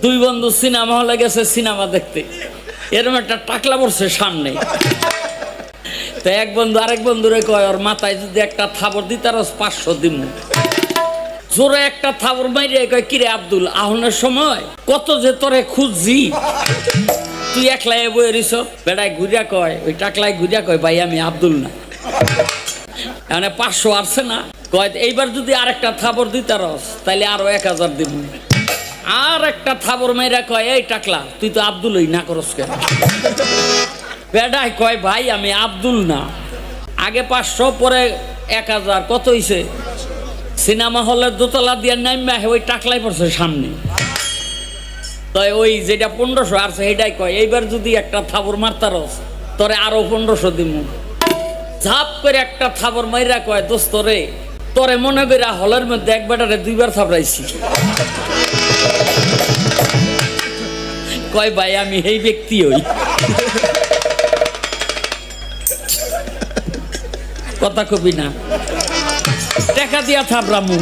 দুই বন্ধু সিনেমা হলে গেছে সিনেমা দেখতে, এরকম একটা টাকলা পড়ছে সামনে। তো এক বন্ধু আরেক বন্ধুরে কয়, ওর মাথায় যদি একটা থাবর দিতে আর 500 দিন। জোরে একটা থাবর মাইরে কয়, কিরে আব্দুল, আহনের সময় কত যে তোরে খুঁজছি, তুই একলাই বয়ে রিস। বেড়ায় ঘুরিয়া কয়, ওই টাকলায় ঘুরিয়া কয়, ভাই আমি আব্দুল না। মানে 500 আসছে না, কয় এইবার যদি আরেকটা থাবর দিতে রস তাইলে আরো 1000 দিব। আর একটা থাবর মাইরা কয়, এই টাকলা তুই তো আব্দুলই না করস কেন? বেড়ায় কয়, ভাই আমি আব্দুল না, আগে 500 পরে 1000, কত হইছে? সিনেমা হলের দোতলা দিয়ে নাইমা ওই টাকলাই পড়ছে সামনে। তো ওই যেটা 1500 আসছে সেটাই কয়, এইবার যদি একটা থাবর মারতারস তোরে আরো 1500 দিব। ঝাপ করে একটা থাবর মাইরা কয়, দোস্ত রে, তোরে মনে কইরা হলের মধ্যে এক বেটারে 2 বার থাবড়াইছি। কয়, ভাই আমি এই ব্যক্তি হই। কথা কবি না, টাকা দিয়া থাবড়ামু।